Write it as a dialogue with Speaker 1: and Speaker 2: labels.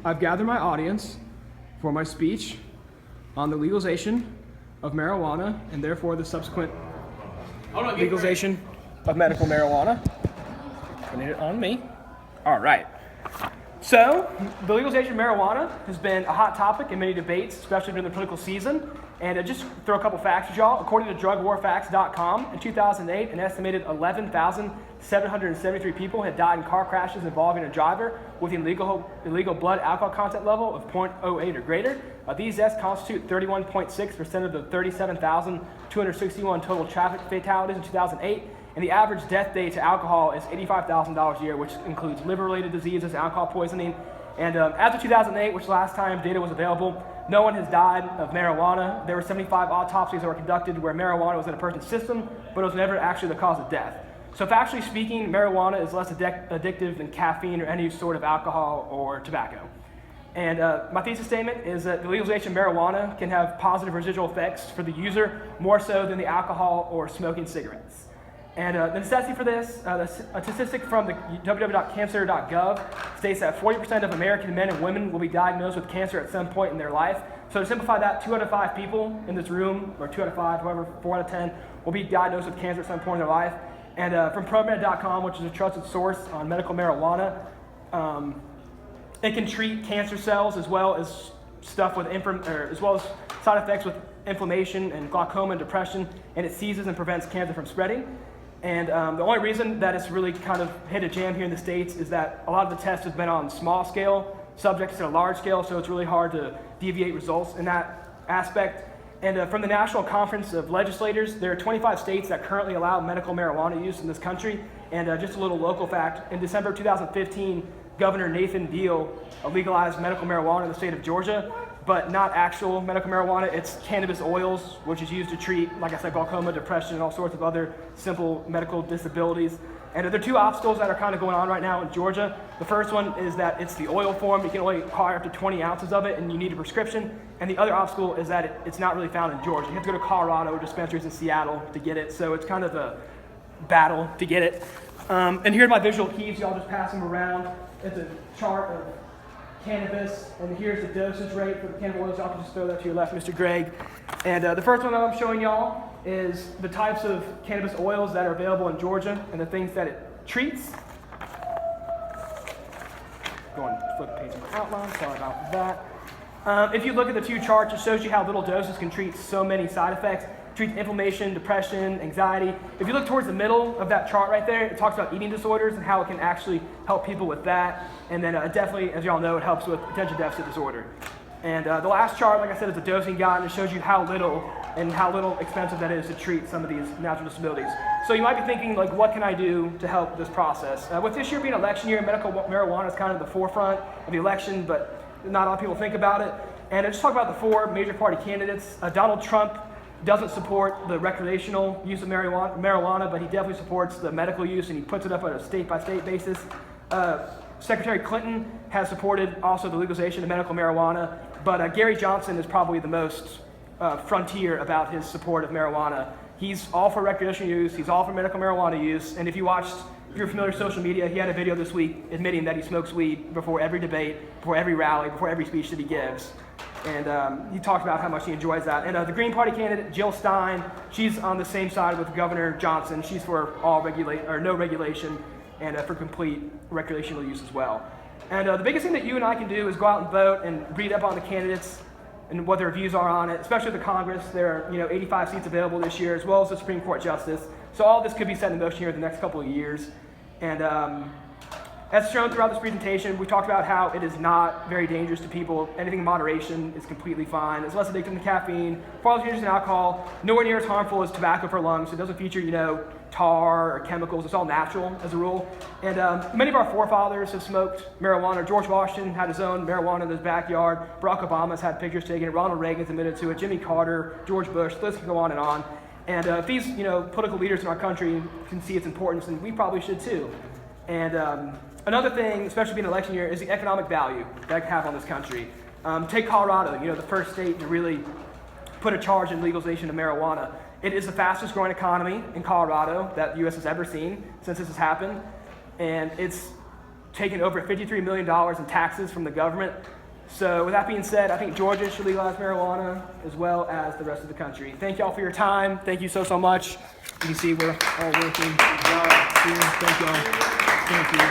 Speaker 1: I've gathered my audience for my speech on the legalization of marijuana and therefore the subsequent legalization of medical marijuana. Putting it on me. All right. So, the legalization of marijuana has been a hot topic in many debates, especially during the political season. And just throw a couple facts at y'all. According to drugwarfacts.com, in 2008, an estimated 11,773 people had died in car crashes involving a driver with an illegal blood alcohol content level of 0.08 or greater. These deaths constitute 31.6% of the 37,261 total traffic fatalities in 2008. And the average death day to alcohol is $85,000 a year, which includes liver-related diseases, alcohol poisoning. And as of 2008, which last time data was available, no one has died of marijuana. There were 75 autopsies that were conducted where marijuana was in a person's system, but it was never actually the cause of death. So factually speaking, marijuana is less addictive than caffeine or any sort of alcohol or tobacco. And my thesis statement is that the legalization of marijuana can have positive residual effects for the user, more so than the alcohol or smoking cigarettes. And the necessity for this, a statistic from the www.cancer.gov states that 40% of American men and women will be diagnosed with cancer at some point in their life. So to simplify that, 2 out of 5 people in this room, or 2 out of 5, however, 4 out of 10, will be diagnosed with cancer at some point in their life. And from ProMed.com, which is a trusted source on medical marijuana, it can treat cancer cells as well as stuff with as well as side effects with inflammation and glaucoma and depression, and it seizes and prevents cancer from spreading. And the only reason that it's really kind of hit a jam here in the States is that a lot of the tests have been on small scale subjects to a large scale, so it's really hard to deviate results in that aspect. And from the National Conference of Legislators, there are 25 states that currently allow medical marijuana use in this country. And just a little local fact, in December 2015, Governor Nathan Deal legalized medical marijuana in the state of Georgia, but not actual medical marijuana. It's cannabis oils, which is used to treat, like I said, glaucoma, depression, and all sorts of other simple medical disabilities. And there are 2 obstacles that are kind of going on right now in Georgia. The first one is that it's the oil form. You can only acquire up to 20 ounces of it, and you need a prescription. And the other obstacle is that it's not really found in Georgia. You have to go to Colorado or dispensaries in Seattle to get it. So it's kind of a battle to get it. And here are my visual keys. Y'all just pass them around. It's a chart of cannabis, and here's the dosage rate for the cannabis oils. Y'all can just throw that to your left, Mr. Gregg. And the first one that I'm showing y'all is the types of cannabis oils that are available in Georgia and the things that it treats. Go on, flip the page of my outline. Sorry about that. If you look at the 2 charts, it shows you how little doses can treat so many side effects. Treats inflammation, depression, anxiety. If you look towards the middle of that chart right there, it talks about eating disorders and how it can actually help people with that. And then definitely, as y'all know, it helps with attention deficit disorder. And the last chart, like I said, is a dosing guide, and it shows you how little expensive that is to treat some of these natural disabilities. So you might be thinking, like, what can I do to help this process? With this year being election year, medical marijuana is kind of the forefront of the election, but not a lot of people think about it. And I just talk about the 4 major party candidates. Donald Trump doesn't support the recreational use of marijuana, but he definitely supports the medical use, and he puts it up on a state-by-state basis. Secretary Clinton has supported also the legalization of medical marijuana, but Gary Johnson is probably the most frontier about his support of marijuana. He's all for recreational use, he's all for medical marijuana use, and if you're familiar with social media, he had a video this week admitting that he smokes weed before every debate, before every rally, before every speech that he gives. And he talked about how much he enjoys that. And the Green Party candidate, Jill Stein, she's on the same side with Governor Johnson. She's for no regulation and for complete recreational use as well. And the biggest thing that you and I can do is go out and vote and read up on the candidates and what their views are on it, especially the Congress. There are 85 seats available this year, as well as the Supreme Court justice. So all this could be set in motion here in the next couple of years. And as shown throughout this presentation, we talked about how it is not very dangerous to people. Anything in moderation is completely fine. It's less addictive than caffeine, far less dangerous than alcohol, nowhere near as harmful as tobacco for lungs. It doesn't feature, tar or chemicals. It's all natural as a rule. And many of our forefathers have smoked marijuana. George Washington had his own marijuana in his backyard. Barack Obama's had pictures taken. Ronald Reagan's admitted to it. Jimmy Carter, George Bush, the list can go on and on. And if these political leaders in our country can see its importance, then we probably should too. And another thing, especially being an election year, is the economic value that it can have on this country. Take Colorado, the first state to really put a charge in legalization of marijuana. It is the fastest growing economy in Colorado that the U.S. has ever seen since this has happened. And it's taken over $53 million in taxes from the government. So with that being said, I think Georgia should legalize marijuana as well as the rest of the country. Thank y'all for your time. Thank you so much. You can see we're all working. Thank y'all. Thank you.